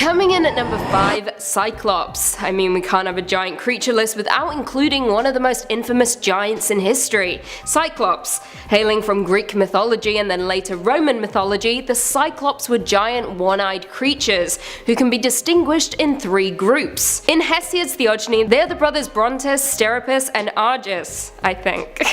Coming in at number 5, Cyclops. I mean, we can't have a giant creature list without including one of the most infamous giants in history, Cyclops. Hailing from Greek mythology and then later Roman mythology, the Cyclops were giant one-eyed creatures who can be distinguished in 3 groups. In Hesiod's Theogony, they are the brothers Brontes, Steropus, and Argus, I think,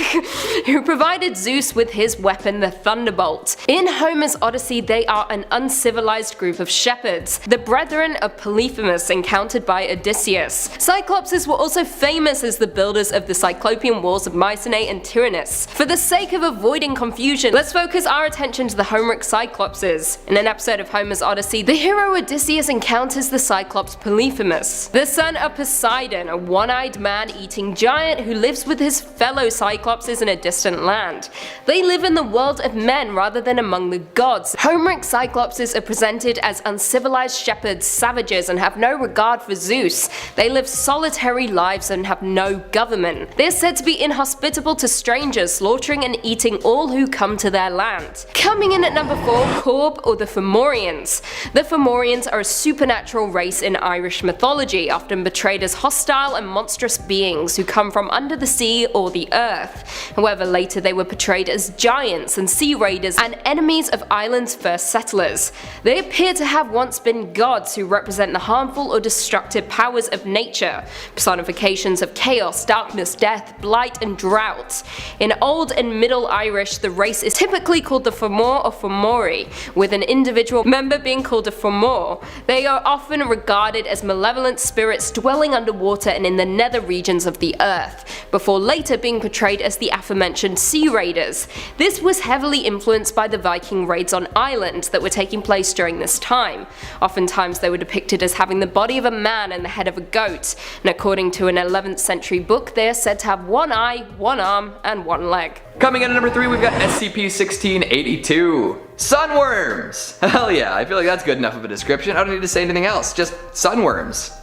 who provided Zeus with his weapon, the Thunderbolt. In Homer's Odyssey, they are an uncivilized group of shepherds, the brethren of Polyphemus encountered by Odysseus. Cyclopses were also famous as the builders of the Cyclopean walls of Mycenae and Tyrannus. For the sake of avoiding confusion, let's focus our attention to the Homeric Cyclopses. In an episode of Homer's Odyssey, the hero Odysseus encounters the Cyclops Polyphemus, the son of Poseidon, a one-eyed man-eating giant who lives with his fellow Cyclopses in a distant land. They live in the world of men rather than among the gods. Homeric Cyclopses are presented as uncivilized shepherds, savages, and have no regard for Zeus. They live solitary lives and have no government. They are said to be inhospitable to strangers, slaughtering and eating all who come to their land. Coming in at number 4, Corb or the Fomorians. The Fomorians are a supernatural race in Irish mythology, often portrayed as hostile and monstrous beings who come from under the sea or the earth. However, later they were portrayed as giants and sea raiders and enemies of Ireland's first settlers. They appear to have once been gods who represent the harmful or destructive powers of nature, personifications of chaos, darkness, death, blight, and drought. In Old and Middle Irish, the race is typically called the Fomor or Fomori, with an individual member being called a Fomor. They are often regarded as malevolent spirits dwelling underwater and in the nether regions of the earth, before later being portrayed as the aforementioned sea raiders. This was heavily influenced by the Viking raids on Ireland that were taking place during this time. Oftentimes they were depicted as having the body of a man and the head of a goat, and according to an 11th century book, they are said to have one eye, one arm, and one leg. Coming in at number 3, we've got SCP-1682. Sunworms! Hell yeah, I feel like that's good enough of a description. I don't need to say anything else, just sunworms.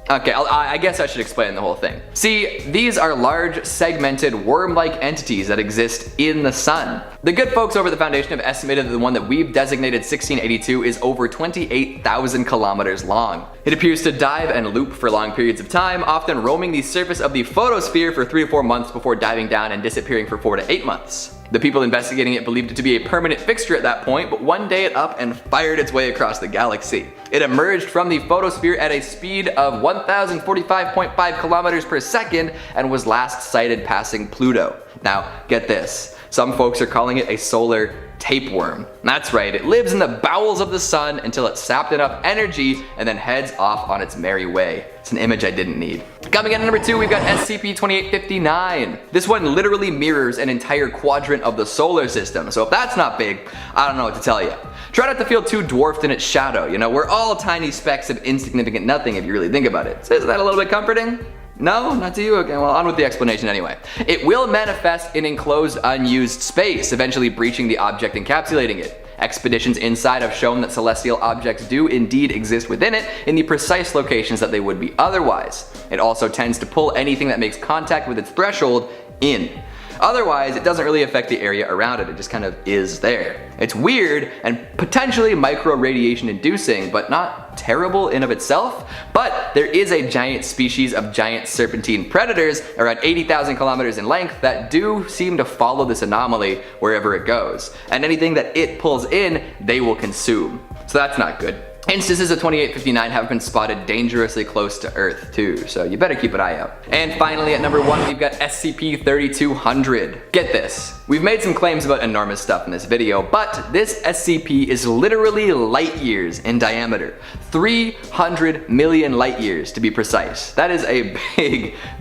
Okay, I guess I should explain the whole thing. See, these are large, segmented, worm-like entities that exist in the sun. The good folks over at the Foundation have estimated that the one that we've designated 1682 is over 28,000 kilometers long. It appears to dive and loop for long periods of time, often roaming the surface of the photosphere for 3 to 4 months before diving down and disappearing for 4 to 8 months. The people investigating it believed it to be a permanent fixture at that point, but one day it up and fired its way across the galaxy. It emerged from the photosphere at a speed of 1045.5 kilometers per second and was last sighted passing Pluto. Now, get this. Some folks are calling it a solar tapeworm. That's right, it lives in the bowels of the sun until it's sapped enough energy and then heads off on its merry way. It's an image I didn't need. Coming in at number 2, we've got SCP-2859. This one literally mirrors an entire quadrant of the solar system, so if that's not big, I don't know what to tell you. Try not to feel too dwarfed in its shadow, you know, we're all tiny specks of insignificant nothing if you really think about it. So is that a little bit comforting? No? Not to you? Okay, well, on with the explanation anyway. It will manifest in enclosed, unused space, eventually breaching the object encapsulating it. Expeditions inside have shown that celestial objects do indeed exist within it in the precise locations that they would be otherwise. It also tends to pull anything that makes contact with its threshold in. Otherwise, it doesn't really affect the area around it, it just kind of is there. It's weird and potentially micro-radiation inducing, but not terrible in of itself. But there is a giant species of giant serpentine predators around 80,000 kilometers in length that do seem to follow this anomaly wherever it goes. And anything that it pulls in, they will consume. So that's not good. Instances of 2859 have been spotted dangerously close to Earth too, so you better keep an eye out. And finally at number 1, we've got SCP-3200. Get this, we've made some claims about enormous stuff in this video, but this SCP is literally light years in diameter. 300 million light years to be precise. That is a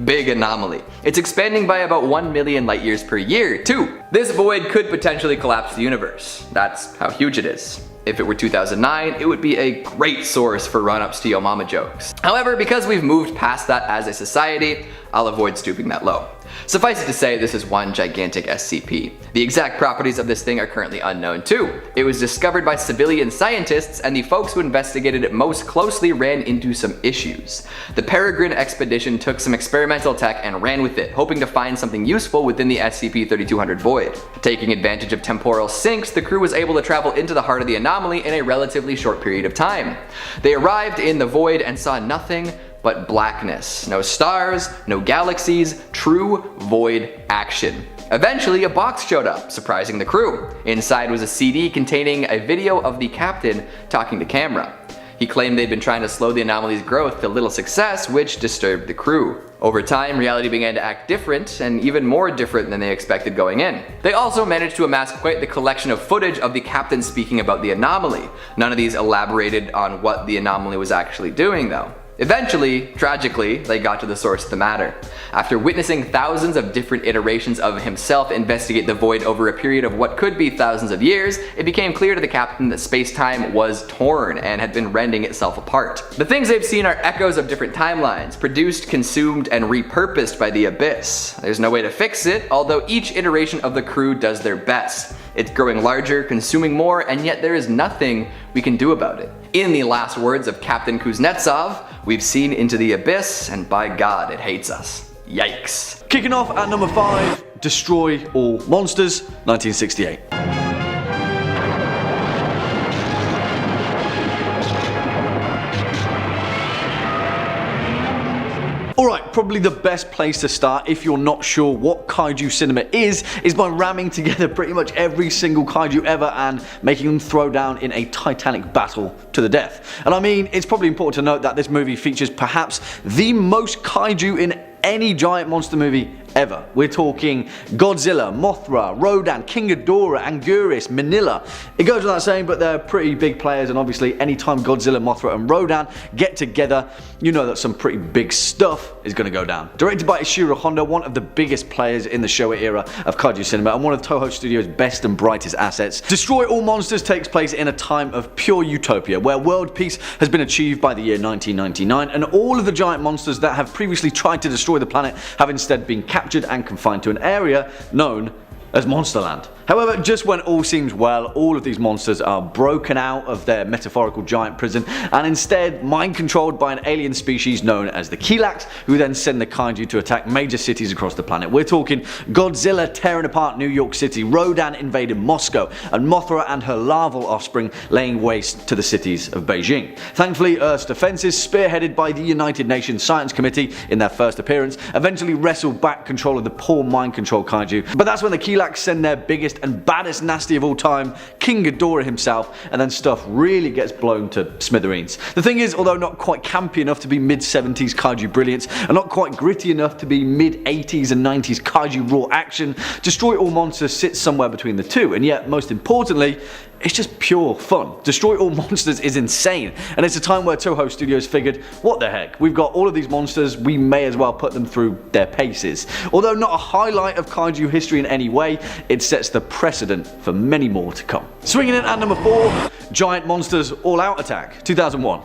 big anomaly. It's expanding by about 1 million light years per year too. This void could potentially collapse the universe. That's how huge it is. If it were 2009, it would be a great source for run-ups to Yo Mama jokes. However, because we've moved past that as a society, I'll avoid stooping that low. Suffice it to say, this is one gigantic SCP. The exact properties of this thing are currently unknown too. It was discovered by civilian scientists, and the folks who investigated it most closely ran into some issues. The Peregrine expedition took some experimental tech and ran with it, hoping to find something useful within the SCP-3200 void. Taking advantage of temporal sinks, the crew was able to travel into the heart of the anomaly in a relatively short period of time. They arrived in the void and saw nothing but blackness. No stars, no galaxies, true void action. Eventually, a box showed up, surprising the crew. Inside was a CD containing a video of the captain talking to camera. He claimed they'd been trying to slow the anomaly's growth to little success, which disturbed the crew. Over time, reality began to act different, and even more different than they expected going in. They also managed to amass quite the collection of footage of the captain speaking about the anomaly. None of these elaborated on what the anomaly was actually doing though. Eventually, tragically, they got to the source of the matter. After witnessing thousands of different iterations of himself investigate the void over a period of what could be thousands of years, it became clear to the captain that space-time was torn and had been rending itself apart. The things they've seen are echoes of different timelines, produced, consumed, and repurposed by the Abyss. There's no way to fix it, although each iteration of the crew does their best. It's growing larger, consuming more, and yet there is nothing we can do about it. In the last words of Captain Kuznetsov, we've seen into the abyss, and by God, it hates us. Yikes. Kicking off at number 5, Destroy All Monsters, 1968. Alright, probably the best place to start if you're not sure what kaiju cinema is by ramming together pretty much every single kaiju ever and making them throw down in a titanic battle to the death. And I mean, it's probably important to note that this movie features perhaps the most kaiju in any giant monster movie ever. We're talking Godzilla, Mothra, Rodan, King Ghidorah, Anguirus, Manila. It goes without saying, but they're pretty big players, and obviously anytime Godzilla, Mothra and Rodan get together, you know that some pretty big stuff is going to go down. Directed by Ishiro Honda, one of the biggest players in the Showa era of kaiju cinema and one of Toho Studios' best and brightest assets, Destroy All Monsters takes place in a time of pure utopia where world peace has been achieved by the year 1999, and all of the giant monsters that have previously tried to destroy the planet have instead been captured and confined to an area known as Monsterland. However, just when all seems well, all of these monsters are broken out of their metaphorical giant prison and instead mind controlled by an alien species known as the Kilax, who then send the kaiju to attack major cities across the planet. We're talking Godzilla tearing apart New York City, Rodan invading Moscow, and Mothra and her larval offspring laying waste to the cities of Beijing. Thankfully, Earth's defenses, spearheaded by the United Nations Science Committee in their first appearance, eventually wrestle back control of the poor mind control kaiju. But that's when the Kilax send their biggest and baddest nasty of all time, King Ghidorah himself, and then stuff really gets blown to smithereens. The thing is, although not quite campy enough to be mid-70s kaiju brilliance, and not quite gritty enough to be mid-80s and 90s kaiju raw action, Destroy All Monsters sits somewhere between the two, and yet, most importantly, it's just pure fun. Destroy All Monsters is insane, and it's a time where Toho Studios figured, what the heck, we've got all of these monsters, we may as well put them through their paces. Although not a highlight of kaiju history in any way, it sets the precedent for many more to come. Swinging in at number 4, Giant Monsters All Out Attack, 2001.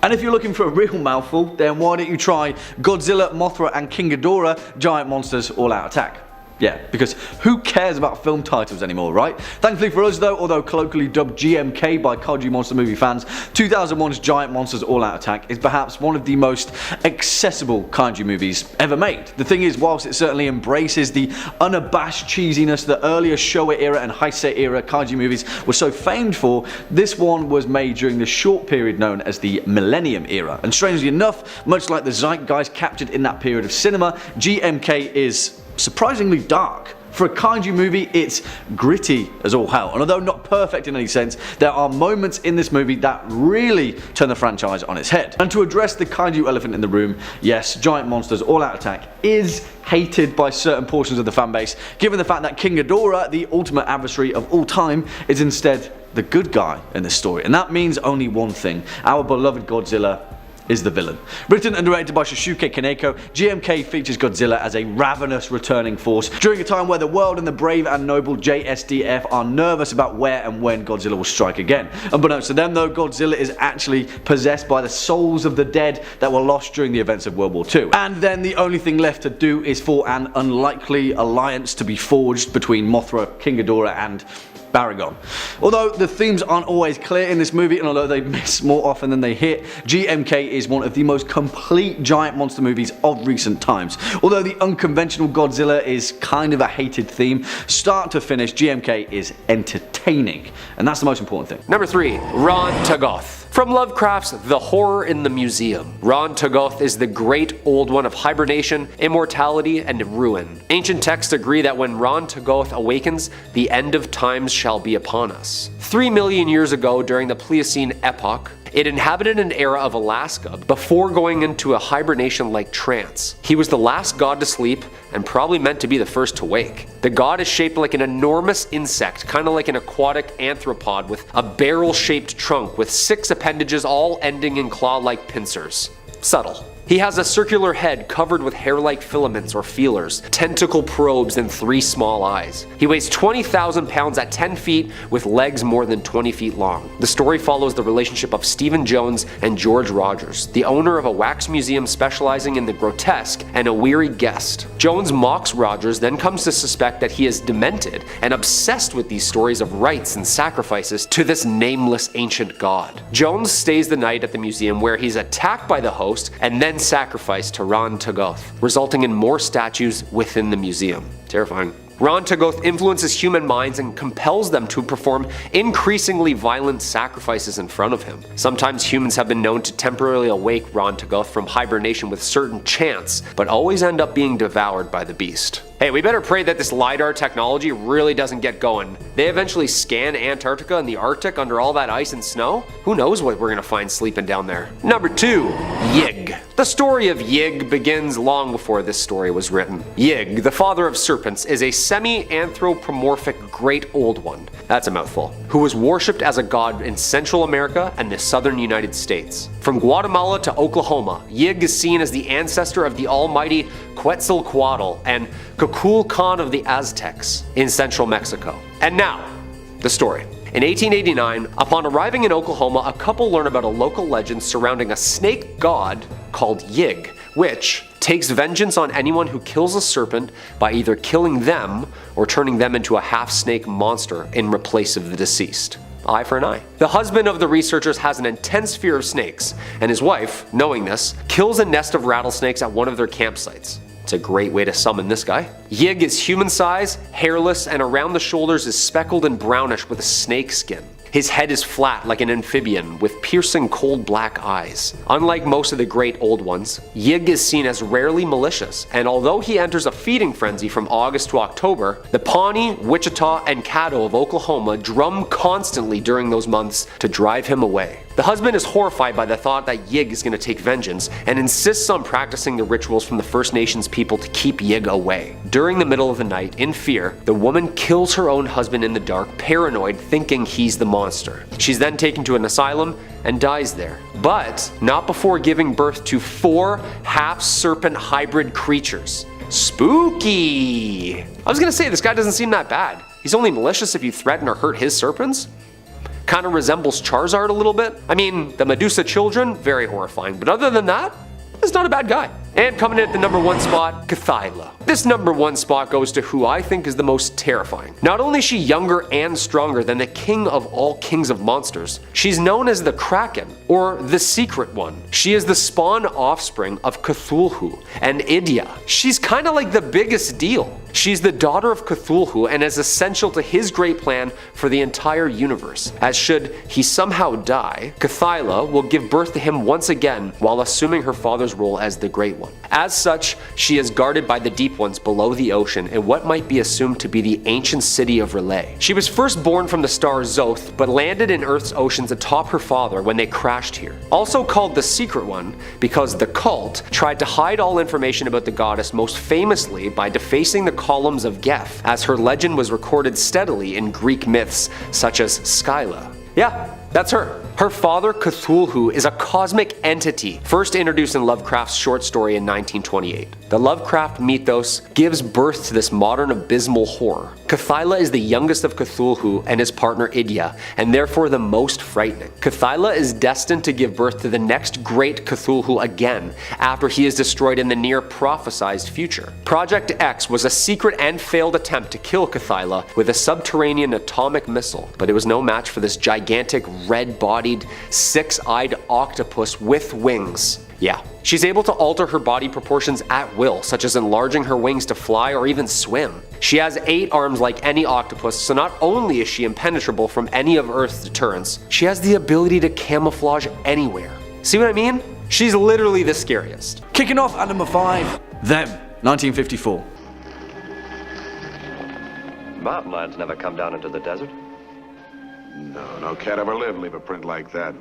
And if you're looking for a real mouthful, then why don't you try Godzilla, Mothra and King Ghidorah, Giant Monsters All Out Attack. Yeah, because who cares about film titles anymore, right? Thankfully for us though, although colloquially dubbed GMK by kaiju monster movie fans, 2001's Giant Monsters All Out Attack is perhaps one of the most accessible kaiju movies ever made. The thing is, whilst it certainly embraces the unabashed cheesiness that earlier Showa era and Heisei era kaiju movies were so famed for, this one was made during the short period known as the Millennium era. And strangely enough, much like the zeitgeist captured in that period of cinema, GMK is surprisingly dark. For a kaiju movie, it's gritty as all hell, and although not perfect in any sense, there are moments in this movie that really turn the franchise on its head. And to address the kaiju elephant in the room, yes, Giant Monsters All Out Attack is hated by certain portions of the fanbase, given the fact that King Ghidorah, the ultimate adversary of all time, is instead the good guy in this story. And that means only one thing: our beloved Godzilla is the villain. Written and directed by Shusuke Kaneko, GMK features Godzilla as a ravenous returning force during a time where the world and the brave and noble JSDF are nervous about where and when Godzilla will strike again. Unbeknownst to them though, Godzilla is actually possessed by the souls of the dead that were lost during the events of World War II. And then the only thing left to do is for an unlikely alliance to be forged between Mothra, King Ghidorah and Baragon. Although the themes aren't always clear in this movie, and although they miss more often than they hit, GMK is one of the most complete giant monster movies of recent times. Although the unconventional Godzilla is kind of a hated theme, start to finish GMK is entertaining, and that's the most important thing. Number 3. Rhan Tegoth. From Lovecraft's The Horror in the Museum, Rhan Tegoth is the great old one of hibernation, immortality, and ruin. Ancient texts agree that when Rhan Tegoth awakens, the end of times shall be upon us. 3 million years ago, during the Pliocene epoch, it inhabited an era of Alaska before going into a hibernation-like trance. He was the last god to sleep and probably meant to be the first to wake. The god is shaped like an enormous insect, kind of like an aquatic arthropod with a barrel-shaped trunk with 6 appendages all ending in claw-like pincers. Subtle. He has a circular head covered with hair-like filaments or feelers, tentacle probes, and 3 small eyes. He weighs 20,000 pounds at 10 feet with legs more than 20 feet long. The story follows the relationship of Stephen Jones and George Rogers, the owner of a wax museum specializing in the grotesque, and a weary guest. Jones mocks Rogers, then comes to suspect that he is demented and obsessed with these stories of rites and sacrifices to this nameless ancient god. Jones stays the night at the museum where he's attacked by the host and then sacrificed to Rhan Tegoth, resulting in more statues within the museum. Terrifying. Rhan Tegoth influences human minds and compels them to perform increasingly violent sacrifices in front of him. Sometimes humans have been known to temporarily awake Rhan Tegoth from hibernation with certain chance, but always end up being devoured by the beast. Hey, we better pray that this LiDAR technology really doesn't get going. They eventually scan Antarctica and the Arctic under all that ice and snow? Who knows what we're gonna find sleeping down there. Number 2. Yig. The story of Yig begins long before this story was written. Yig, the father of serpents, is a semi-anthropomorphic great old one, that's a mouthful, who was worshipped as a god in Central America and the southern United States. From Guatemala to Oklahoma, Yig is seen as the ancestor of the almighty Quetzalcoatl and Kukulkan of the Aztecs in central Mexico. And now, the story. In 1889, upon arriving in Oklahoma, a couple learn about a local legend surrounding a snake god called Yig, which takes vengeance on anyone who kills a serpent by either killing them or turning them into a half-snake monster in replace of the deceased. Eye for an eye. The husband of the researchers has an intense fear of snakes, and his wife, knowing this, kills a nest of rattlesnakes at one of their campsites. It's a great way to summon this guy. Yig is human size, hairless, and around the shoulders is speckled and brownish with a snake skin. His head is flat like an amphibian with piercing cold black eyes. Unlike most of the great old ones, Yig is seen as rarely malicious, and although he enters a feeding frenzy from August to October, the Pawnee, Wichita, and Caddo of Oklahoma drum constantly during those months to drive him away. The husband is horrified by the thought that Yig is going to take vengeance and insists on practicing the rituals from the First Nations people to keep Yig away. During the middle of the night, in fear, the woman kills her own husband in the dark, paranoid, thinking he's the monster. She's then taken to an asylum and dies there, but not before giving birth to 4 half-serpent hybrid creatures. Spooky! I was gonna say, this guy doesn't seem that bad. He's only malicious if you threaten or hurt his serpents. Kind of resembles Charizard a little bit. I mean, the Medusa children, very horrifying, but other than that, he's not a bad guy. And coming in at the number 1 spot, Cthulhu. This number 1 spot goes to who I think is the most terrifying. Not only is she younger and stronger than the king of all kings of monsters, she's known as the Kraken, or the Secret One. She is the spawn offspring of Cthulhu and Idia. She's kind of like the biggest deal. She's the daughter of Cthulhu and is essential to his great plan for the entire universe, as should he somehow die, Cthulhu will give birth to him once again while assuming her father's role as the Great One. As such, she is guarded by the Deep Ones below the ocean in what might be assumed to be the ancient city of Relay. She was first born from the star Zoth, but landed in Earth's oceans atop her father when they crashed here. Also called the Secret One because the cult tried to hide all information about the goddess, most famously by defacing the columns of Geth, as her legend was recorded steadily in Greek myths such as Scylla Yeah, that's her. Her father, Cthulhu, is a cosmic entity, first introduced in Lovecraft's short story in 1928. The Lovecraft mythos gives birth to this modern abysmal horror. Cthyla is the youngest of Cthulhu and his partner Idya, and therefore the most frightening. Cthyla is destined to give birth to the next great Cthulhu again, after he is destroyed in the near prophesized future. Project X was a secret and failed attempt to kill Cthyla with a subterranean atomic missile, but it was no match for this gigantic red-bodied, six-eyed octopus with wings. Yeah, she's able to alter her body proportions at will, such as enlarging her wings to fly or even swim. She has 8 arms like any octopus, so not only is she impenetrable from any of Earth's deterrents, she has the ability to camouflage anywhere. See what I mean? She's literally the scariest. Kicking off at number 5, Them, 1954. Mountain lions never come down into the desert. No cat ever lived leave a print like that.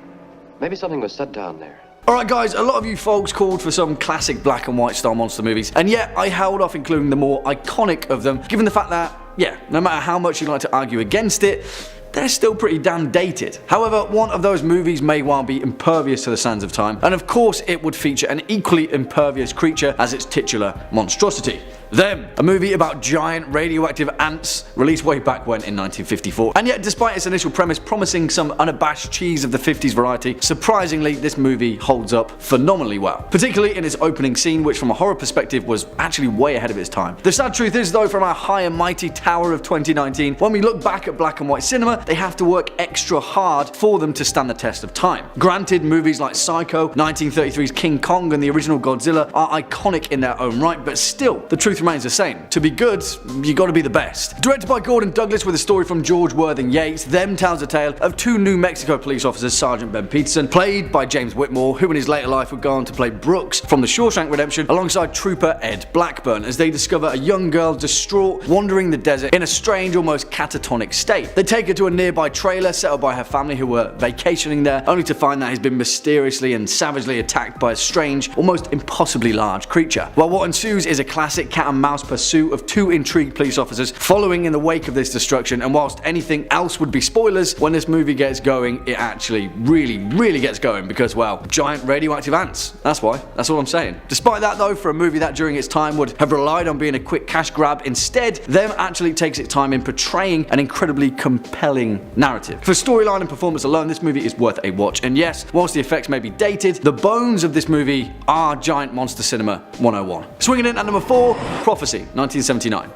Maybe something was set down there. Alright guys, a lot of you folks called for some classic black and white style monster movies, and yet I held off including the more iconic of them, given the fact that, yeah, no matter how much you like to argue against it, they're still pretty damn dated. However, one of those movies may well be impervious to the sands of time, and of course it would feature an equally impervious creature as its titular monstrosity. Them, a movie about giant radioactive ants, released way back when in 1954. And yet, despite its initial premise promising some unabashed cheese of the 50s variety, surprisingly this movie holds up phenomenally well. Particularly in its opening scene, which from a horror perspective was actually way ahead of its time. The sad truth is though, from our high and mighty tower of 2019, when we look back at black and white cinema, they have to work extra hard for them to stand the test of time. Granted, movies like Psycho, 1933's King Kong and the original Godzilla are iconic in their own right, but still, the truth remains the same. To be good, you gotta be the best. Directed by Gordon Douglas with a story from George Worthing Yates, Them tells the tale of 2 New Mexico police officers, Sergeant Ben Peterson, played by James Whitmore, who in his later life would go on to play Brooks from The Shawshank Redemption, alongside Trooper Ed Blackburn, as they discover a young girl distraught, wandering the desert in a strange, almost catatonic state. They take her to a nearby trailer set up by her family who were vacationing there, only to find that he's been mysteriously and savagely attacked by a strange, almost impossibly large creature. Well, what ensues is a classic cat and mouse pursuit of 2 intrigued police officers following in the wake of this destruction, and whilst anything else would be spoilers, when this movie gets going, it actually really gets going because, well, giant radioactive ants. That's why. That's all I'm saying. Despite that though, for a movie that during its time would have relied on being a quick cash grab, instead, Them actually takes its time in portraying an incredibly compelling narrative. For storyline and performance alone, this movie is worth a watch, and yes, whilst the effects may be dated, the bones of this movie are giant monster cinema 101. Swinging in at number 4, Prophecy, 1979.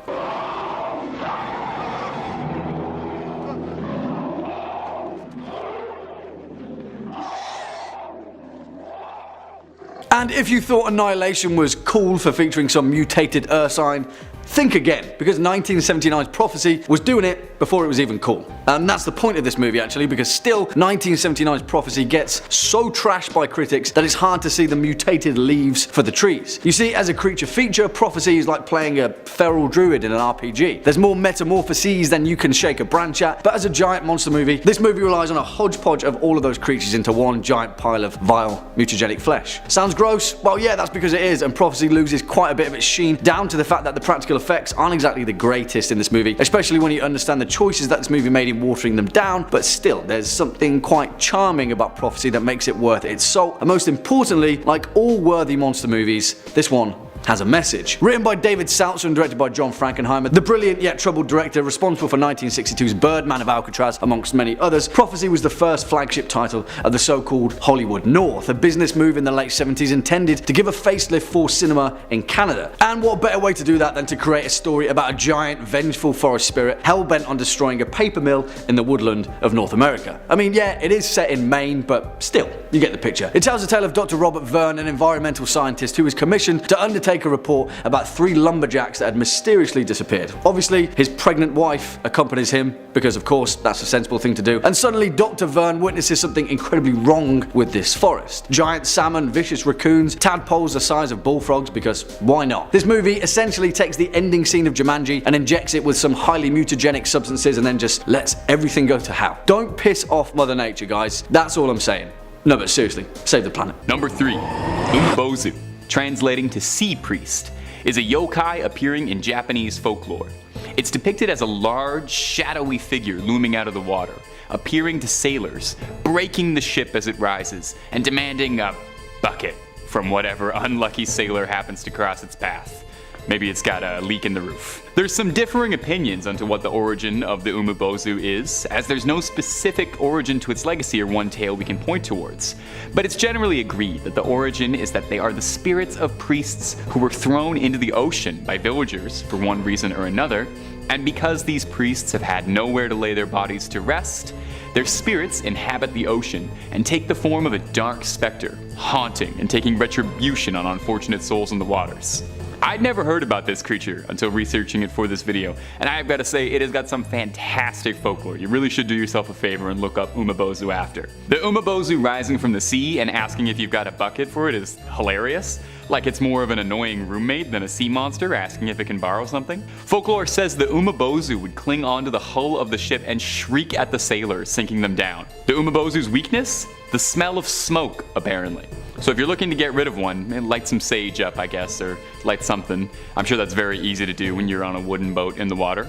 And if you thought Annihilation was cool for featuring some mutated Ursine, think again, because 1979's Prophecy was doing it before it was even cool. And that's the point of this movie actually, because still 1979's Prophecy gets so trashed by critics that it's hard to see the mutated leaves for the trees. You see, as a creature feature, Prophecy is like playing a feral druid in an RPG. There's more metamorphoses than you can shake a branch at, but as a giant monster movie, this movie relies on a hodgepodge of all of those creatures into one giant pile of vile, mutagenic flesh. Sounds gross? Well yeah, that's because it is, and Prophecy loses quite a bit of its sheen down to the fact that the practical effects aren't exactly the greatest in this movie, especially when you understand the choices that this movie made in watering them down, but still, there's something quite charming about Prophecy that makes it worth its salt, and most importantly, like all worthy monster movies, this one has a message. Written by David Saltzer and directed by John Frankenheimer, the brilliant yet troubled director responsible for 1962's Birdman of Alcatraz, amongst many others, Prophecy was the first flagship title of the so-called Hollywood North, a business move in the late 70s intended to give a facelift for cinema in Canada. And what better way to do that than to create a story about a giant, vengeful forest spirit hell-bent on destroying a paper mill in the woodland of North America. I mean, yeah, it is set in Maine, but still, you get the picture. It tells the tale of Dr. Robert Verne, an environmental scientist who was commissioned to undertake a report about 3 lumberjacks that had mysteriously disappeared. Obviously, his pregnant wife accompanies him, because of course that's a sensible thing to do, and suddenly Dr. Verne witnesses something incredibly wrong with this forest. Giant salmon, vicious raccoons, tadpoles the size of bullfrogs, because why not? This movie essentially takes the ending scene of Jumanji and injects it with some highly mutagenic substances and then just lets everything go to hell. Don't piss off Mother Nature, guys. That's all I'm saying. No, but seriously, save the planet. Number 3, Umbozu, translating to Sea Priest, is a yokai appearing in Japanese folklore. It's depicted as a large, shadowy figure looming out of the water, appearing to sailors, breaking the ship as it rises, and demanding a bucket from whatever unlucky sailor happens to cross its path. Maybe it's got a leak in the roof. There's some differing opinions onto what the origin of the Umabozu is, as there's no specific origin to its legacy or one tale we can point towards. But it's generally agreed that the origin is that they are the spirits of priests who were thrown into the ocean by villagers for one reason or another, and because these priests have had nowhere to lay their bodies to rest, their spirits inhabit the ocean and take the form of a dark specter, haunting and taking retribution on unfortunate souls in the waters. I'd never heard about this creature until researching it for this video, and I've got to say it has got some fantastic folklore. You really should do yourself a favor and look up Umabozu after. The Umabozu rising from the sea and asking if you've got a bucket for it is hilarious. Like it's more of an annoying roommate than a sea monster asking if it can borrow something. Folklore says the Umabozu would cling onto the hull of the ship and shriek at the sailors, sinking them down. The Umabozu's weakness? The smell of smoke, apparently. So if you're looking to get rid of one, light some sage up, I guess, or light something. I'm sure that's very easy to do when you're on a wooden boat in the water.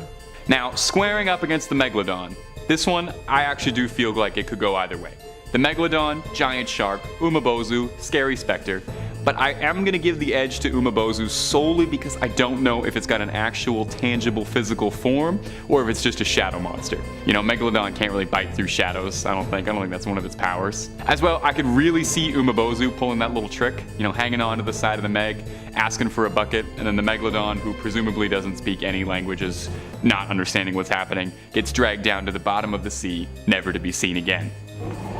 Now, squaring up against the Megalodon, this one I actually do feel like it could go either way. The Megalodon, giant shark, Umabozu, scary specter. But I am going to give the edge to Umabozu solely because I don't know if it's got an actual tangible physical form or if it's just a shadow monster. You know, Megalodon can't really bite through shadows, I don't think that's one of its powers. As well, I could really see Umabozu pulling that little trick, hanging on to the side of the Meg, asking for a bucket, and then the Megalodon, who presumably doesn't speak any languages, not understanding what's happening, gets dragged down to the bottom of the sea, never to be seen again.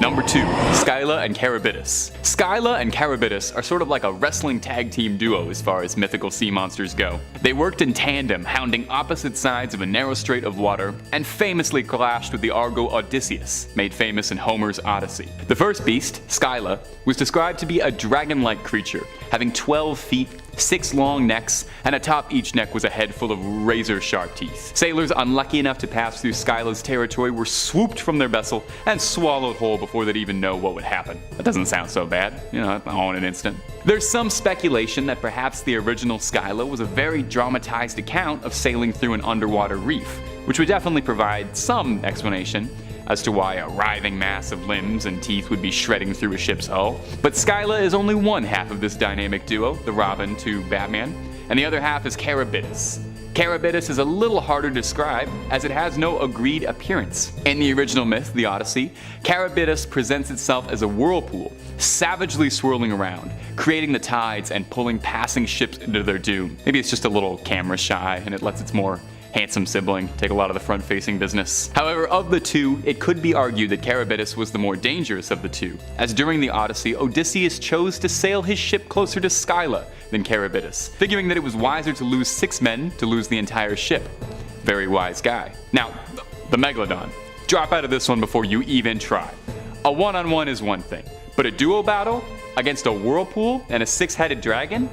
Number 2, Scylla and Charybois. Scylla and Charybois are sort of like a wrestling tag team duo as far as mythical sea monsters go. They worked in tandem, hounding opposite sides of a narrow strait of water, and famously clashed with the Argo Odysseus, made famous in Homer's Odyssey. The first beast, Scylla, was described to be a dragon-like creature, having 12 feet, 6 long necks, and atop each neck was a head full of razor-sharp teeth. Sailors unlucky enough to pass through Scylla's territory were swooped from their vessel and swallowed whole before they'd even know what would happen. That doesn't sound so bad, all in an instant. There's some speculation that perhaps the original Scylla was a very dramatized account of sailing through an underwater reef, which would definitely provide some explanation as to why a writhing mass of limbs and teeth would be shredding through a ship's hull. But Scylla is only one half of this dynamic duo, the Robin to Batman, and the other half is Charybois. Charybois is a little harder to describe, as it has no agreed appearance. In the original myth, the Odyssey, Charybois presents itself as a whirlpool, savagely swirling around, creating the tides and pulling passing ships into their doom. Maybe it's just a little camera shy, and it lets its more handsome sibling take a lot of the front-facing business. However, of the two, it could be argued that Charybois was the more dangerous of the two, as during the Odyssey, Odysseus chose to sail his ship closer to Scylla than Charybois, figuring that it was wiser to lose 6 men to lose the entire ship. Very wise guy. Now, the Megalodon. Drop out of this one before you even try. A one-on-one is one thing, but a duo battle against a whirlpool and a 6-headed dragon?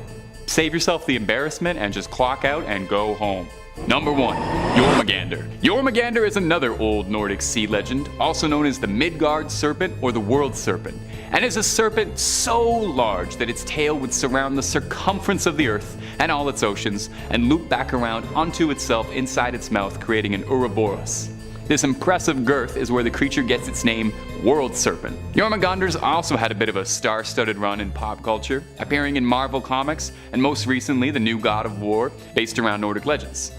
Save yourself the embarrassment and just clock out and go home. Number 1, Jormungandr. Jormungandr is another old Nordic sea legend, also known as the Midgard serpent or the world serpent, and is a serpent so large that its tail would surround the circumference of the earth and all its oceans and loop back around onto itself inside its mouth, creating an Ouroboros. This impressive girth is where the creature gets its name, World Serpent. Jormungandr's also had a bit of a star-studded run in pop culture, appearing in Marvel Comics and most recently the new God of War, based around Nordic legends.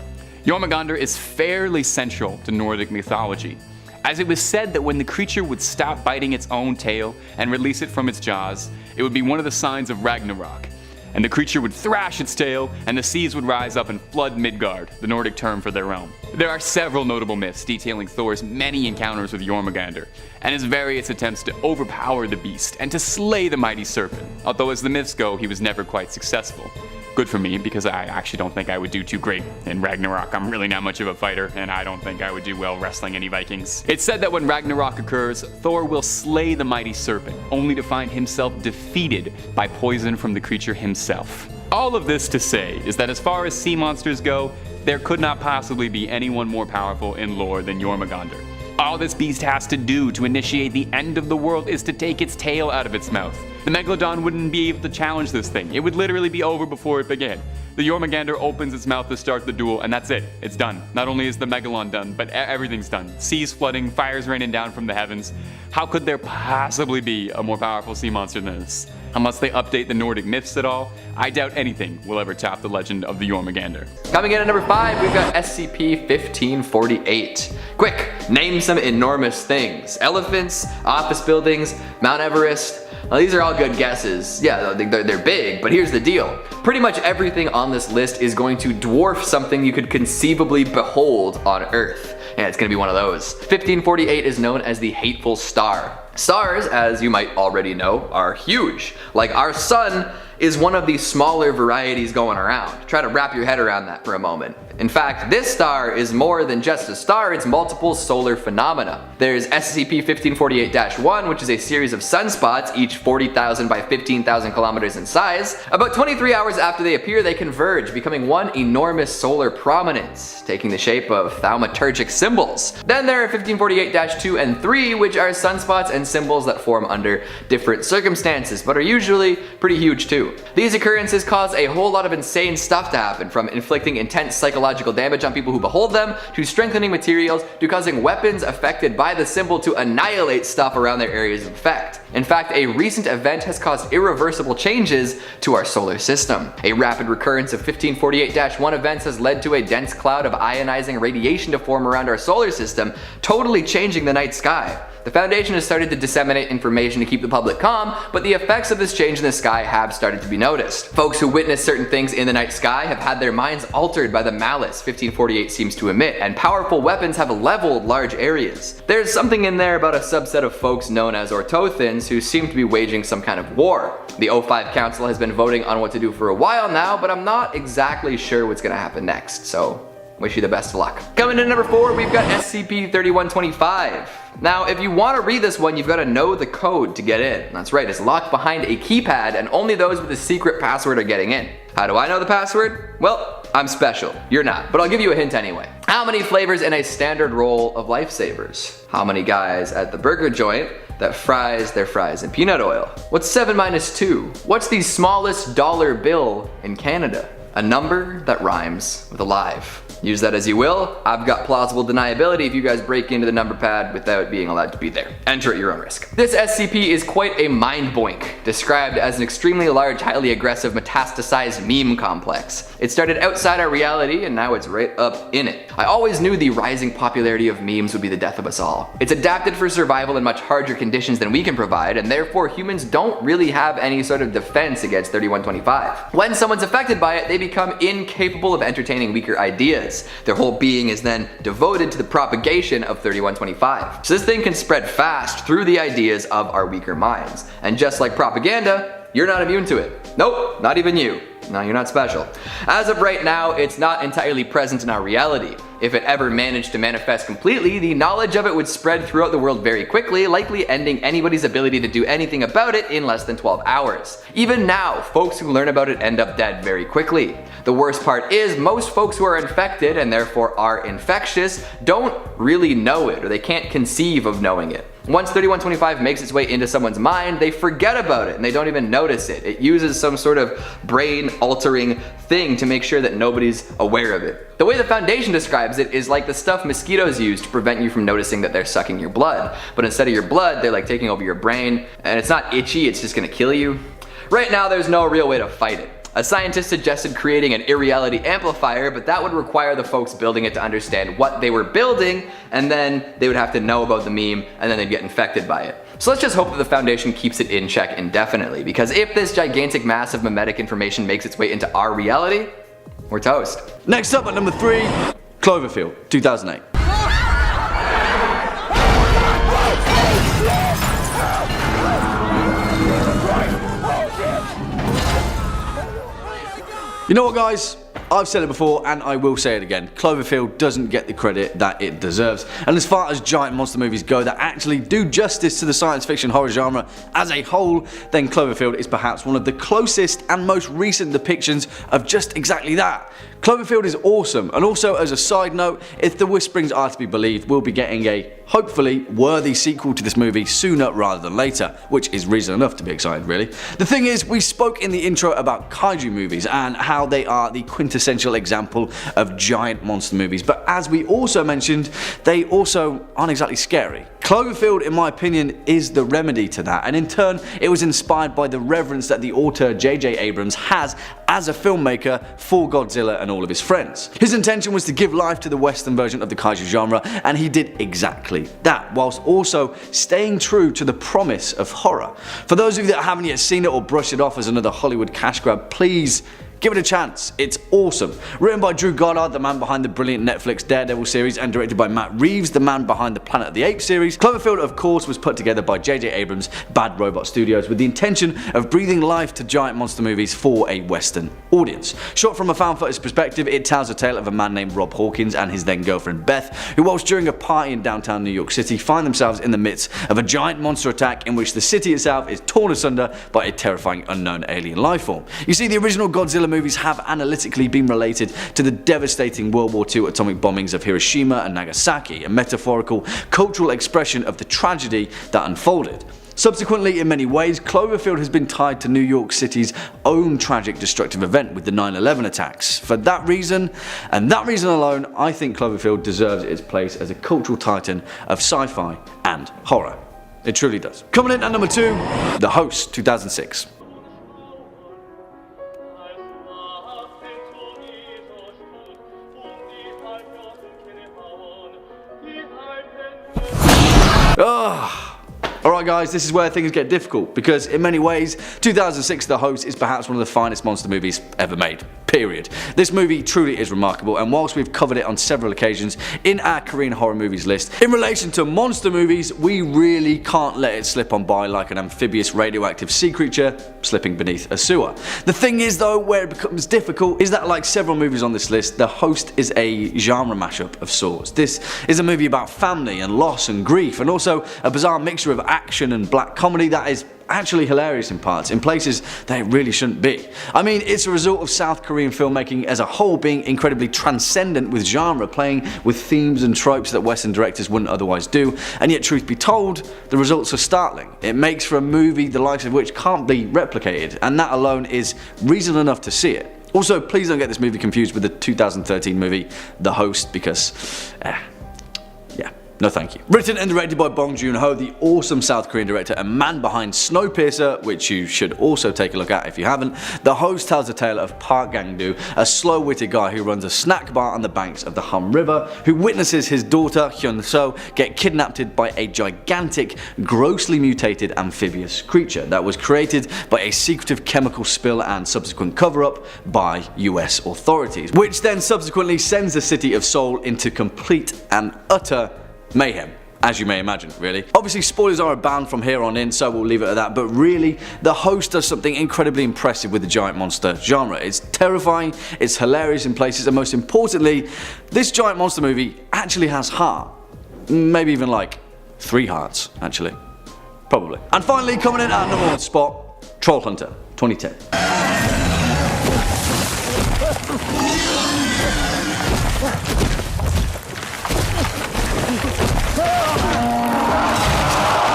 Jormungandr is fairly central to Nordic mythology, as it was said that when the creature would stop biting its own tail and release it from its jaws, it would be one of the signs of Ragnarok, and the creature would thrash its tail and the seas would rise up and flood Midgard, the Nordic term for their realm. There are several notable myths detailing Thor's many encounters with Jormungandr, and his various attempts to overpower the beast and to slay the mighty serpent, although as the myths go, he was never quite successful. Good for me, because I actually don't think I would do too great in Ragnarok. I'm really not much of a fighter, and I don't think I would do well wrestling any Vikings. It's said that when Ragnarok occurs, Thor will slay the mighty serpent, only to find himself defeated by poison from the creature himself. All of this to say is that as far as sea monsters go, there could not possibly be anyone more powerful in lore than Jormungandr. All this beast has to do to initiate the end of the world is to take its tail out of its mouth. The Megalodon wouldn't be able to challenge this thing. It would literally be over before it began. The Jormungandr opens its mouth to start the duel, and that's it. It's done. Not only is the Megalon done, but everything's done. Seas flooding, fires raining down from the heavens. How could there possibly be a more powerful sea monster than this? Unless they update the Nordic myths at all, I doubt anything will ever top the legend of the Jormungandr. Coming in at number 5, we've got SCP-1548. Quick, name some enormous things. Elephants, office buildings, Mount Everest. Now, these are all good guesses. Yeah, they're big, but here's the deal. Pretty much everything on this list is going to dwarf something you could conceivably behold on Earth. And it's gonna be one of those. 1548 is known as the Hateful Star. Stars, as you might already know, are huge. Like our sun is one of the smaller varieties going around. Try to wrap your head around that for a moment. In fact, this star is more than just a star, it's multiple solar phenomena. There's SCP-1548-1, which is a series of sunspots, each 40,000 by 15,000 kilometers in size. About 23 hours after they appear, they converge, becoming one enormous solar prominence, taking the shape of thaumaturgic symbols. Then there are 1548-2 and 3, which are sunspots and symbols that form under different circumstances, but are usually pretty huge too. These occurrences cause a whole lot of insane stuff to happen, from inflicting intense psychological damage on people who behold them, to strengthening materials, to causing weapons affected by the symbol to annihilate stuff around their areas of effect. In fact, a recent event has caused irreversible changes to our solar system. A rapid recurrence of 1548-1 events has led to a dense cloud of ionizing radiation to form around our solar system, totally changing the night sky. The Foundation has started to disseminate information to keep the public calm, but the effects of this change in the sky have started to be noticed. Folks who witness certain things in the night sky have had their minds altered by the malice 1548 seems to emit, and powerful weapons have leveled large areas. There's something in there about a subset of folks known as Ortothans who seem to be waging some kind of war. The O5 Council has been voting on what to do for a while now, but I'm not exactly sure what's gonna happen next, so wish you the best of luck. Coming in at number 4, we've got SCP-3125. Now, if you want to read this one, you've got to know the code to get in. That's right, it's locked behind a keypad, and only those with a secret password are getting in. How do I know the password? Well, I'm special. You're not, but I'll give you a hint anyway. How many flavors in a standard roll of Lifesavers? How many guys at the burger joint that fries their fries in peanut oil? What's 7 minus 2? What's the smallest dollar bill in Canada? A number that rhymes with alive. Use that as you will. I've got plausible deniability if you guys break into the number pad without being allowed to be there. Enter at your own risk. This SCP is quite a mind boink, described as an extremely large, highly aggressive, metastasized meme complex. It started outside our reality and now it's right up in it. I always knew the rising popularity of memes would be the death of us all. It's adapted for survival in much harsher conditions than we can provide, and therefore humans don't really have any sort of defense against 3125. When someone's affected by it, they become incapable of entertaining weaker ideas. Their whole being is then devoted to the propagation of 3125. So this thing can spread fast through the ideas of our weaker minds. And just like propaganda, you're not immune to it. Nope, not even you. No, you're not special. As of right now, it's not entirely present in our reality. If it ever managed to manifest completely, the knowledge of it would spread throughout the world very quickly, likely ending anybody's ability to do anything about it in less than 12 hours. Even now, folks who learn about it end up dead very quickly. The worst part is, most folks who are infected, and therefore are infectious, don't really know it, or they can't conceive of knowing it. Once 3125 makes its way into someone's mind, they forget about it and they don't even notice it. It uses some sort of brain-altering thing to make sure that nobody's aware of it. The way the Foundation describes it is like the stuff mosquitoes use to prevent you from noticing that they're sucking your blood. But instead of your blood, they're like taking over your brain, and it's not itchy, it's just gonna kill you. Right now, there's no real way to fight it. A scientist suggested creating an irreality amplifier, but that would require the folks building it to understand what they were building, and then they would have to know about the meme, and then they'd get infected by it. So let's just hope that the Foundation keeps it in check indefinitely, because if this gigantic mass of memetic information makes its way into our reality, we're toast. Next up at number 3, Cloverfield, 2008. You know what, guys? I've said it before and I will say it again, Cloverfield doesn't get the credit that it deserves, and as far as giant monster movies go that actually do justice to the science fiction horror genre as a whole, then Cloverfield is perhaps one of the closest and most recent depictions of just exactly that. Cloverfield is awesome, and also as a side note, if the whisperings are to be believed, we'll be getting a hopefully worthy sequel to this movie sooner rather than later, which is reason enough to be excited really. The thing is, we spoke in the intro about kaiju movies and how they are the quintessential example of giant monster movies, but as we also mentioned, they also aren't exactly scary. Cloverfield, in my opinion, is the remedy to that, and in turn it was inspired by the reverence that the author J.J. Abrams has as a filmmaker for Godzilla and all of his friends. His intention was to give life to the western version of the kaiju genre, and he did exactly that, whilst also staying true to the promise of horror. For those of you that haven't yet seen it or brushed it off as another Hollywood cash grab, please give it a chance, it's awesome. Written by Drew Goddard, the man behind the brilliant Netflix Daredevil series, and directed by Matt Reeves, the man behind the Planet of the Apes series, Cloverfield of course was put together by J.J. Abrams' Bad Robot Studios with the intention of breathing life to giant monster movies for a western audience. Shot from a found footage perspective, it tells a tale of a man named Rob Hawkins and his then girlfriend Beth, who whilst during a party in downtown New York City find themselves in the midst of a giant monster attack in which the city itself is torn asunder by a terrifying unknown alien lifeform. You see, the original Godzilla movies have analytically been related to the devastating World War II atomic bombings of Hiroshima and Nagasaki, a metaphorical cultural expression of the tragedy that unfolded. Subsequently, in many ways, Cloverfield has been tied to New York City's own tragic destructive event with the 9/11 attacks. For that reason, and that reason alone, I think Cloverfield deserves its place as a cultural titan of sci-fi and horror. It truly does. Coming in at number 2, The Host, 2006. Alright guys, this is where things get difficult, because in many ways, 2006 The Host is perhaps one of the finest monster movies ever made. Period. This movie truly is remarkable, and whilst we've covered it on several occasions in our Korean horror movies list, in relation to monster movies, we really can't let it slip on by like an amphibious radioactive sea creature slipping beneath a sewer. The thing is though, where it becomes difficult is that like several movies on this list, The Host is a genre mashup of sorts. This is a movie about family and loss and grief, and also a bizarre mixture of action and black comedy that is actually hilarious in parts, in places that it really shouldn't be. I mean, it's a result of South Korean filmmaking as a whole being incredibly transcendent with genre, playing with themes and tropes that Western directors wouldn't otherwise do, and yet truth be told, the results are startling. It makes for a movie the likes of which can't be replicated, and that alone is reason enough to see it. Also, please don't get this movie confused with the 2013 movie The Host, because no thank you. Written and directed by Bong Joon-ho, the awesome South Korean director and man behind Snowpiercer, which you should also take a look at if you haven't, The Host tells the tale of Park Gang-do, a slow-witted guy who runs a snack bar on the banks of the Hum River, who witnesses his daughter Hyun-so get kidnapped by a gigantic, grossly mutated amphibious creature that was created by a secretive chemical spill and subsequent cover-up by US authorities, which then subsequently sends the city of Seoul into complete and utter mayhem, as you may imagine, really. Obviously spoilers are abound from here on in, so we'll leave it at that, but really, The Host does something incredibly impressive with the giant monster genre. It's terrifying, it's hilarious in places, and most importantly, this giant monster movie actually has heart. Maybe even like 3 hearts, actually. Probably. And finally, coming in at number 1 spot, Troll Hunter, 2010.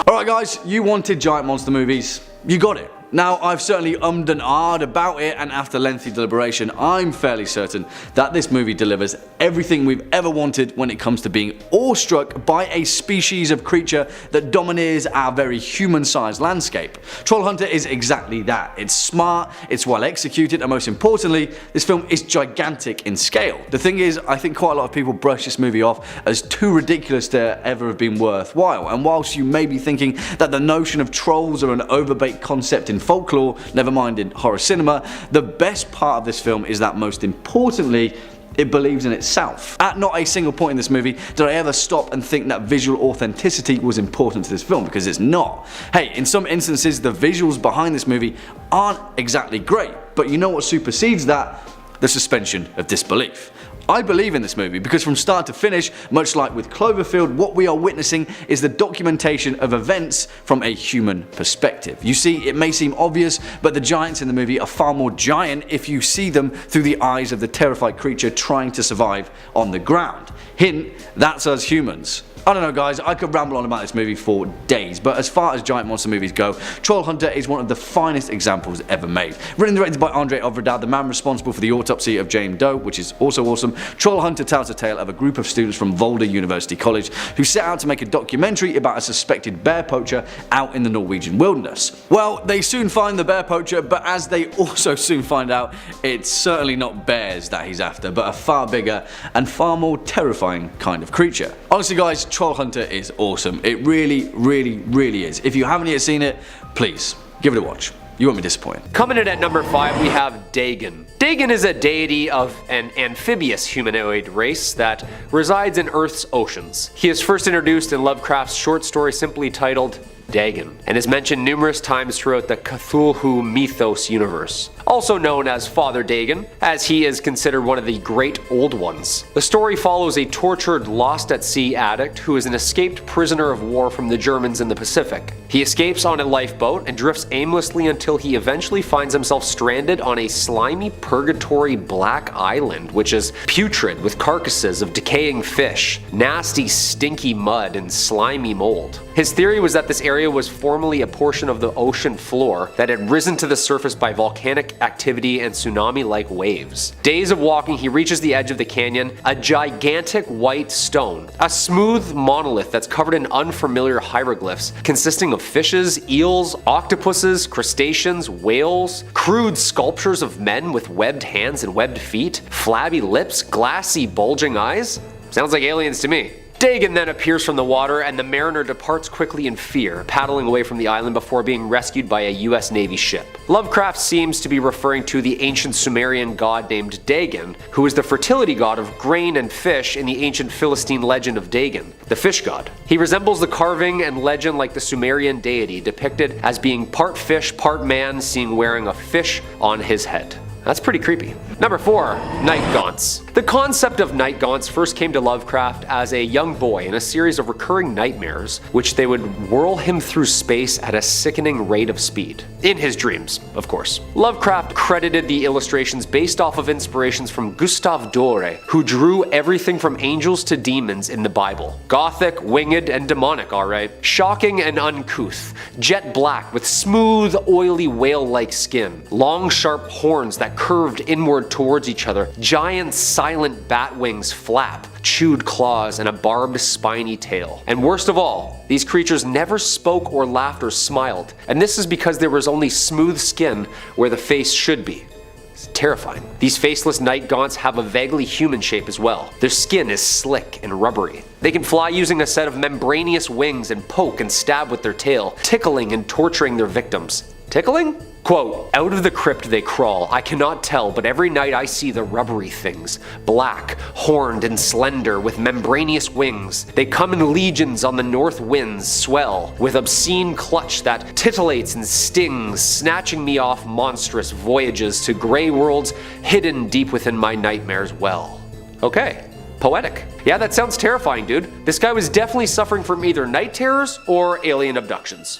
Alright guys, you wanted giant monster movies, you got it. Now, I've certainly ummed and ahed about it, and after lengthy deliberation, I'm fairly certain that this movie delivers everything we've ever wanted when it comes to being awestruck by a species of creature that domineers our very human-sized landscape. Troll Hunter is exactly that. It's smart, it's well executed, and most importantly, this film is gigantic in scale. The thing is, I think quite a lot of people brush this movie off as too ridiculous to ever have been worthwhile, and whilst you may be thinking that the notion of trolls are an overbaked concept in folklore, never mind in horror cinema, the best part of this film is that most importantly, it believes in itself. At not a single point in this movie did I ever stop and think that visual authenticity was important to this film, because it's not. Hey, in some instances the visuals behind this movie aren't exactly great, but you know what supersedes that? the suspension of disbelief. I believe in this movie because from start to finish, much like with Cloverfield, what we are witnessing is the documentation of events from a human perspective. You see, it may seem obvious, but the giants in the movie are far more giant if you see them through the eyes of the terrified creature trying to survive on the ground. Hint, that's us humans. I don't know guys, I could ramble on about this movie for days, but as far as giant monster movies go, Troll Hunter is one of the finest examples ever made. Written and directed by Andre Øvredal, the man responsible for the autopsy of Jane Doe, which is also awesome, Troll Hunter tells the tale of a group of students from Volda University College who set out to make a documentary about a suspected bear poacher out in the Norwegian wilderness. Well, they soon find the bear poacher, but as they also soon find out, it's certainly not bears that he's after, but a far bigger and far more terrifying kind of creature. Honestly guys, Troll Hunter is awesome. It really is. If you haven't yet seen it, please give it a watch. You won't be disappointed. Coming in at number 5, we have Dagon. Dagon is a deity of an amphibious humanoid race that resides in Earth's oceans. He is first introduced in Lovecraft's short story simply titled Dagon, and is mentioned numerous times throughout the Cthulhu mythos universe. Also known as Father Dagon, as he is considered one of the Great Old Ones. The story follows a tortured, lost-at-sea addict who is an escaped prisoner of war from the Germans in the Pacific. He escapes on a lifeboat and drifts aimlessly until he eventually finds himself stranded on a slimy purgatory black island, which is putrid with carcasses of decaying fish, nasty stinky mud, and slimy mold. His theory was that this area was formerly a portion of the ocean floor that had risen to the surface by volcanic activity and tsunami-like waves. Days of walking, he reaches the edge of the canyon, a gigantic white stone, a smooth monolith that's covered in unfamiliar hieroglyphs consisting of fishes, eels, octopuses, crustaceans, whales, crude sculptures of men with webbed hands and webbed feet, flabby lips, glassy bulging eyes. Sounds like aliens to me. Dagon then appears from the water and the mariner departs quickly in fear, paddling away from the island before being rescued by a US Navy ship. Lovecraft seems to be referring to the ancient Sumerian god named Dagon, who is the fertility god of grain and fish in the ancient Philistine legend of Dagon, the fish god. He resembles the carving and legend like the Sumerian deity, depicted as being part fish, part man, seen wearing a fish on his head. That's pretty creepy. Number 4, Night Gaunts. The concept of night gaunts first came to Lovecraft as a young boy in a series of recurring nightmares, which they would whirl him through space at a sickening rate of speed. In his dreams, of course. Lovecraft credited the illustrations based off of inspirations from Gustave Doré, who drew everything from angels to demons in the Bible. Gothic, winged, and demonic, alright. Shocking and uncouth. Jet black with smooth, oily whale-like skin. Long, sharp horns that curved inward towards each other. Giant, silent bat wings flap, chewed claws, and a barbed, spiny tail. And worst of all, these creatures never spoke or laughed or smiled, and this is because there was only smooth skin where the face should be. It's terrifying. These faceless night gaunts have a vaguely human shape as well. Their skin is slick and rubbery. They can fly using a set of membranous wings and poke and stab with their tail, tickling and torturing their victims. Tickling? Quote, out of the crypt they crawl, I cannot tell, but every night I see the rubbery things, black, horned, and slender, with membranous wings. They come in legions on the north winds, swell, with obscene clutch that titillates and stings, snatching me off monstrous voyages to gray worlds hidden deep within my nightmares well. Okay. Poetic. Yeah, that sounds terrifying, dude. This guy was definitely suffering from either night terrors or alien abductions.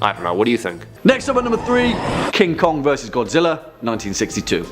I don't know, what do you think? Next up at number 3, King Kong vs. Godzilla, 1962.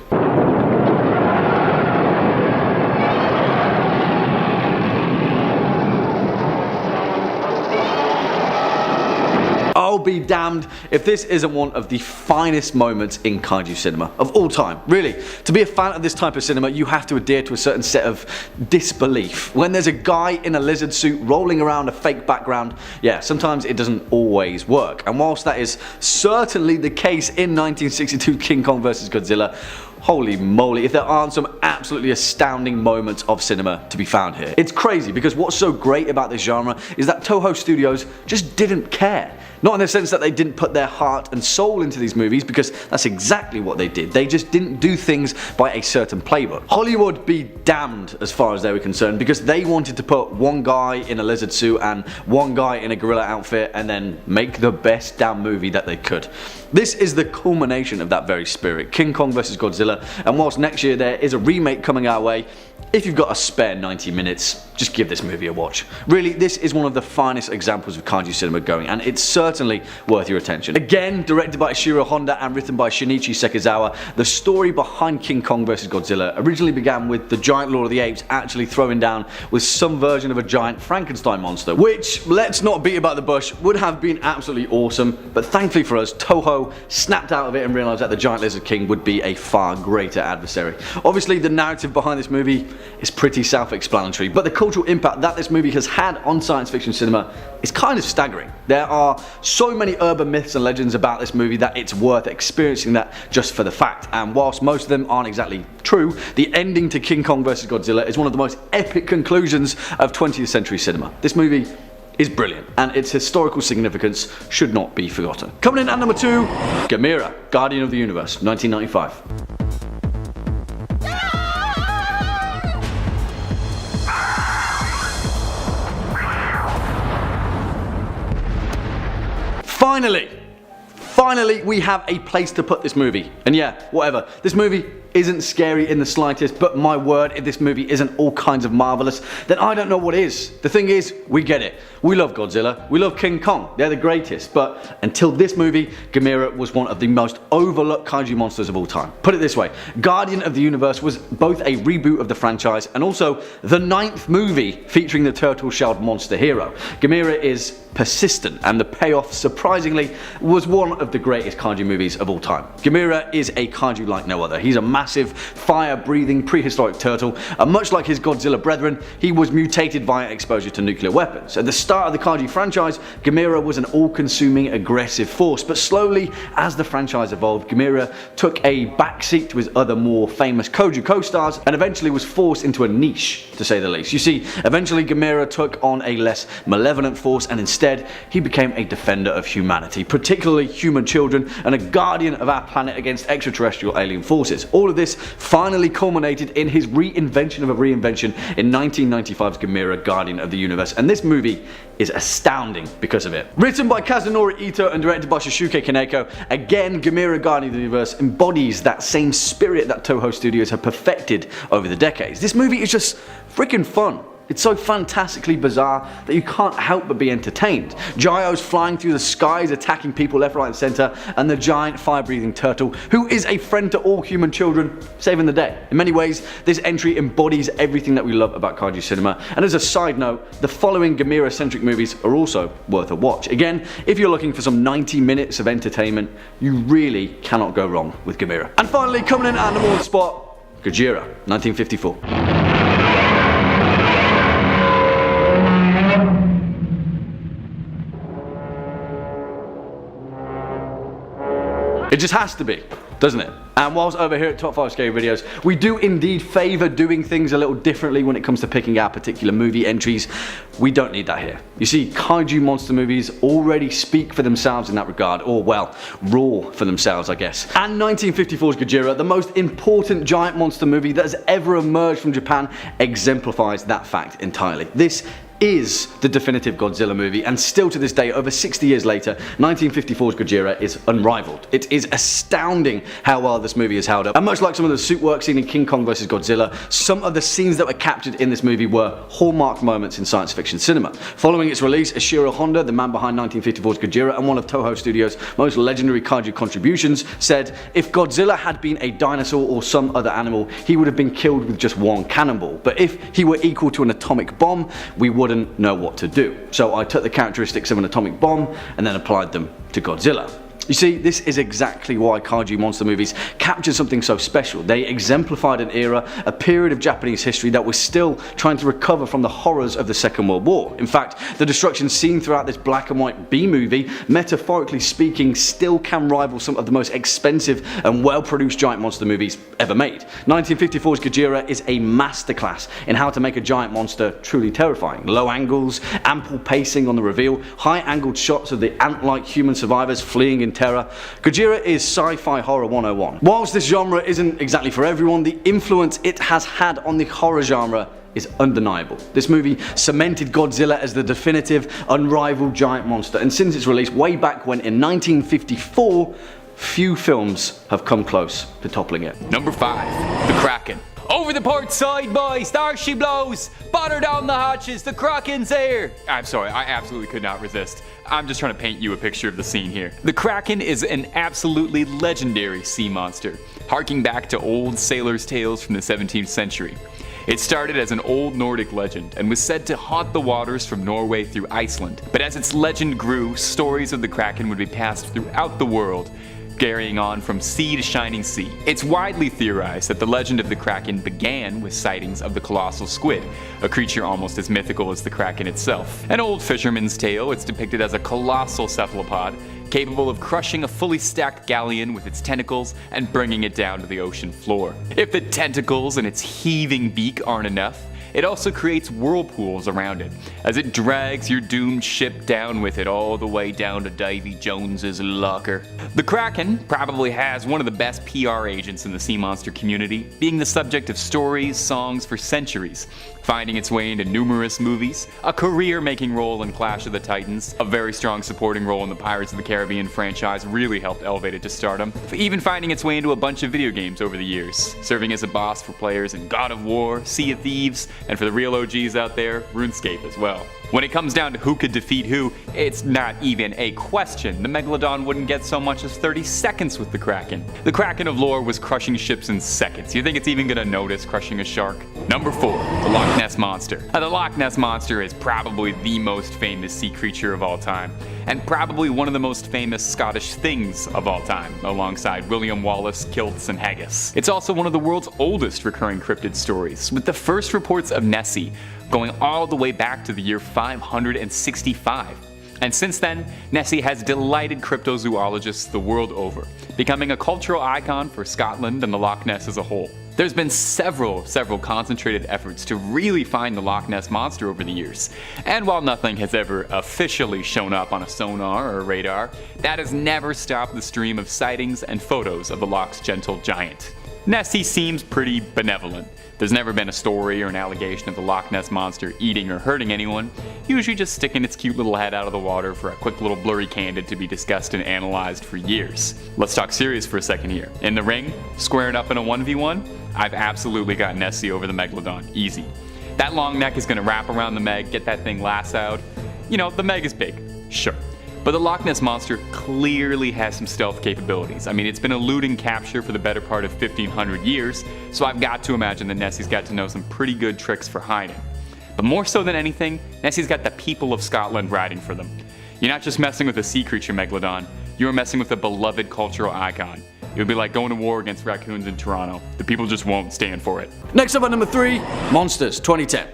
I'll be damned if this isn't one of the finest moments in kaiju cinema of all time. Really, to be a fan of this type of cinema, you have to adhere to a certain set of disbelief. When there's a guy in a lizard suit rolling around a fake background, yeah, sometimes it doesn't always work. And whilst that is certainly the case in 1962 King Kong vs. Godzilla, holy moly, if there aren't some absolutely astounding moments of cinema to be found here. It's crazy because what's so great about this genre is that Toho Studios just didn't care. Not in the sense that they didn't put their heart and soul into these movies, because that's exactly what they did. They just didn't do things by a certain playbook. Hollywood be damned as far as they were concerned, because they wanted to put one guy in a lizard suit and one guy in a gorilla outfit and then make the best damn movie that they could. This is the culmination of that very spirit, King Kong vs Godzilla, and whilst next year there is a remake coming our way, if you've got a spare 90 minutes, just give this movie a watch. Really, this is one of the finest examples of kaiju cinema going, and it's certainly worth your attention. Again, directed by Ishiro Honda and written by Shinichi Sekizawa, the story behind King Kong vs Godzilla originally began with the giant Lord of the Apes actually throwing down with some version of a giant Frankenstein monster, which, let's not beat about the bush, would have been absolutely awesome, but thankfully for us, Toho snapped out of it and realised that the giant lizard king would be a far greater adversary. Obviously, the narrative behind this movie is pretty self-explanatory, but the cultural impact that this movie has had on science fiction cinema is kind of staggering. There are so many urban myths and legends about this movie that it's worth experiencing that just for the fact, and whilst most of them aren't exactly true, the ending to King Kong vs Godzilla is one of the most epic conclusions of 20th century cinema. This movie is brilliant, and its historical significance should not be forgotten. Coming in at number 2, Gamera, Guardian of the Universe, 1995. Finally, we have a place to put this movie. And yeah, whatever. This movie isn't scary in the slightest, but my word, if this movie isn't all kinds of marvelous, then I don't know what is. The thing is, we get it. We love Godzilla, we love King Kong, they're the greatest, but until this movie, Gamera was one of the most overlooked kaiju monsters of all time. Put it this way, Guardian of the Universe was both a reboot of the franchise and also the 9th movie featuring the turtle-shelled monster hero. Gamera is persistent, and the payoff, surprisingly, was one of the greatest kaiju movies of all time. Gamera is a kaiju like no other. He's a massive, fire-breathing, prehistoric turtle, and much like his Godzilla brethren, he was mutated via exposure to nuclear weapons. At the start of the kaiju franchise, Gamera was an all-consuming, aggressive force, but slowly, as the franchise evolved, Gamera took a backseat to his other more famous kaiju co-stars, and eventually was forced into a niche, to say the least. You see, eventually Gamera took on a less malevolent force, and instead he became a defender of humanity, particularly human children, and a guardian of our planet against extraterrestrial alien forces. All of this finally culminated in his reinvention of a reinvention in 1995's Gamera, Guardian of the Universe, and this movie is astounding because of it. Written by Kazunori Ito and directed by Shusuke Kaneko, again Gamera, Guardian of the Universe embodies that same spirit that Toho Studios have perfected over the decades. This movie is just freaking fun. It's so fantastically bizarre that you can't help but be entertained. Gyos flying through the skies, attacking people left, right and centre, and the giant fire-breathing turtle, who is a friend to all human children, saving the day. In many ways, this entry embodies everything that we love about kaiju cinema, and as a side note, the following Gamera-centric movies are also worth a watch. Again, if you're looking for some 90 minutes of entertainment, you really cannot go wrong with Gamera. And finally, coming in at number 1 spot, Gojira, 1954. It just has to be, doesn't it? And whilst over here at Top 5 Scary Videos, we do indeed favour doing things a little differently when it comes to picking our particular movie entries, we don't need that here. You see, kaiju monster movies already speak for themselves in that regard, or well, roar for themselves, I guess. And 1954's Gojira, the most important giant monster movie that has ever emerged from Japan, exemplifies that fact entirely. This is the definitive Godzilla movie, and still to this day, over 60 years later, 1954's Gojira is unrivaled. It is astounding how well this movie is held up, and much like some of the suit work seen in King Kong vs Godzilla, some of the scenes that were captured in this movie were hallmark moments in science fiction cinema. Following its release, Ishiro Honda, the man behind 1954's Gojira and one of Toho Studios' most legendary kaiju contributions, said, "If Godzilla had been a dinosaur or some other animal, he would have been killed with just one cannonball. But if he were equal to an atomic bomb, we wouldn't know what to do. So I took the characteristics of an atomic bomb and then applied them to Godzilla." You see, this is exactly why kaiju monster movies captured something so special. They exemplified an era, a period of Japanese history that was still trying to recover from the horrors of the Second World War. In fact, the destruction seen throughout this black and white B-movie, metaphorically speaking, still can rival some of the most expensive and well-produced giant monster movies ever made. 1954's Gojira is a masterclass in how to make a giant monster truly terrifying. Low angles, ample pacing on the reveal, high-angled shots of the ant-like human survivors fleeing in terror. Gojira is sci-fi horror 101. Whilst this genre isn't exactly for everyone, the influence it has had on the horror genre is undeniable. This movie cemented Godzilla as the definitive, unrivaled giant monster, and since its release way back when in 1954, few films have come close to toppling it. Number 5, the Kraken. Over the port side, boys! There she blows! Batter down the hatches! The Kraken's here! I'm sorry, I absolutely could not resist. I'm just trying to paint you a picture of the scene here. The Kraken is an absolutely legendary sea monster, harking back to old sailors' tales from the 17th century. It started as an old Nordic legend and was said to haunt the waters from Norway through Iceland. But as its legend grew, stories of the Kraken would be passed throughout the world, carrying on from sea to shining sea. It's widely theorized that the legend of the Kraken began with sightings of the colossal squid, a creature almost as mythical as the Kraken itself. An old fisherman's tale, it's depicted as a colossal cephalopod, capable of crushing a fully stacked galleon with its tentacles and bringing it down to the ocean floor. If the tentacles and its heaving beak aren't enough, it also creates whirlpools around it, as it drags your doomed ship down with it all the way down to Davy Jones's locker. The Kraken probably has one of the best PR agents in the sea monster community, being the subject of stories, songs for centuries, finding its way into numerous movies, a career-making role in Clash of the Titans, a very strong supporting role in the Pirates of the Caribbean franchise really helped elevate it to stardom, even finding its way into a bunch of video games over the years, serving as a boss for players in God of War, Sea of Thieves, and for the real OGs out there, RuneScape as well. When it comes down to who could defeat who, it's not even a question. The Megalodon wouldn't get so much as 30 seconds with the Kraken. The Kraken of lore was crushing ships in seconds. You think it's even gonna notice crushing a shark? Number 4, the Loch Ness Monster. Now, the Loch Ness Monster is probably the most famous sea creature of all time, and probably one of the most famous Scottish things of all time, alongside William Wallace, Kilts, and Haggis. It's also one of the world's oldest recurring cryptid stories, with the first reports of Nessie going all the way back to the year 565. And since then, Nessie has delighted cryptozoologists the world over, becoming a cultural icon for Scotland and the Loch Ness as a whole. There's been several concentrated efforts to really find the Loch Ness Monster over the years, and while nothing has ever officially shown up on a sonar or radar, that has never stopped the stream of sightings and photos of the Loch's gentle giant. Nessie seems pretty benevolent. There's never been a story or an allegation of the Loch Ness Monster eating or hurting anyone, usually just sticking its cute little head out of the water for a quick little blurry candid to be discussed and analyzed for years. Let's talk serious for a second here. In the ring, squaring up in a 1v1, I've absolutely got Nessie over the Megalodon, easy. That long neck is gonna wrap around the Meg, get that thing lassoed. You know, the Meg is big, sure. But the Loch Ness Monster clearly has some stealth capabilities. I mean, it's been eluding capture for the better part of 1,500 years, so I've got to imagine that Nessie's got to know some pretty good tricks for hiding. But more so than anything, Nessie's got the people of Scotland riding for them. You're not just messing with a sea creature Megalodon, you're messing with a beloved cultural icon. It would be like going to war against raccoons in Toronto. The people just won't stand for it. Next up at number 3, Monsters 2010.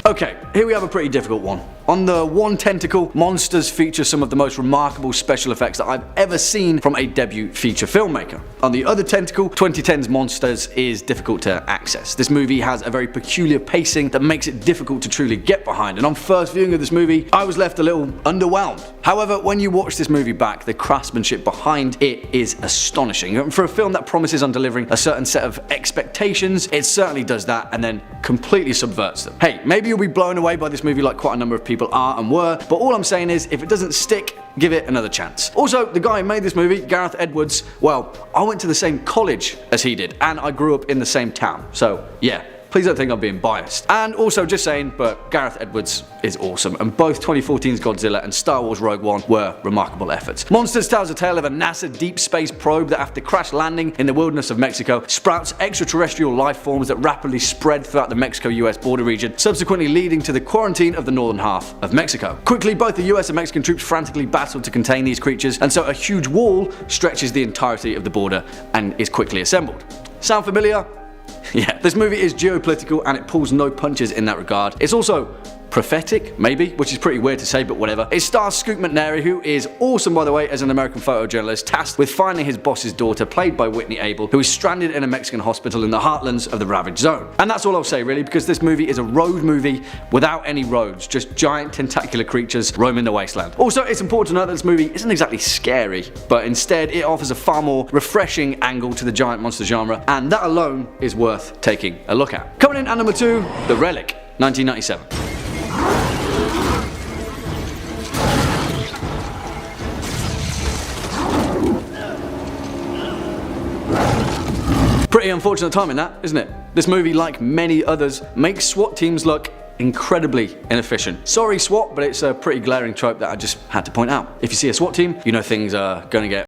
Okay, here we have a pretty difficult one. On the one tentacle, Monsters feature some of the most remarkable special effects that I've ever seen from a debut feature filmmaker. On the other tentacle, 2010's Monsters is difficult to access. This movie has a very peculiar pacing that makes it difficult to truly get behind, and on first viewing of this movie, I was left a little underwhelmed. However, when you watch this movie back, the craftsmanship behind it is astonishing. And for a film that promises on delivering a certain set of expectations, it certainly does that and then completely subverts them. Hey, maybe you'll be blown away by this movie like quite a number of people are and were, but all I'm saying is, if it doesn't stick, give it another chance. Also, the guy who made this movie, Garreth Edwards, well, I went to the same college as he did, and I grew up in the same town, so yeah, Please don't think I'm being biased. And also just saying, but Gareth Edwards is awesome, and both 2014's Godzilla and Star Wars Rogue One were remarkable efforts. Monsters tells a tale of a NASA deep space probe that, after crash landing in the wilderness of Mexico, sprouts extraterrestrial life forms that rapidly spread throughout the Mexico-US border region, subsequently leading to the quarantine of the northern half of Mexico. Quickly, both the US and Mexican troops frantically battle to contain these creatures, and so a huge wall stretches the entirety of the border and is quickly assembled. Sound familiar? Yeah, this movie is geopolitical and it pulls no punches in that regard. It's also prophetic, maybe, which is pretty weird to say, but whatever. It stars Scoot McNairy, who is awesome, by the way, as an American photojournalist tasked with finding his boss's daughter, played by Whitney Able, who is stranded in a Mexican hospital in the heartlands of the Ravaged Zone. And that's all I'll say, really, because this movie is a road movie without any roads, just giant tentacular creatures roaming the wasteland. Also, it's important to note that this movie isn't exactly scary, but instead it offers a far more refreshing angle to the giant monster genre, and that alone is worth taking a look at. Coming in at number 2, The Relic, 1997. Pretty unfortunate timing that, isn't it? This movie, like many others, makes SWAT teams look incredibly inefficient. Sorry SWAT, but it's a pretty glaring trope that I just had to point out. If you see a SWAT team, you know things are gonna get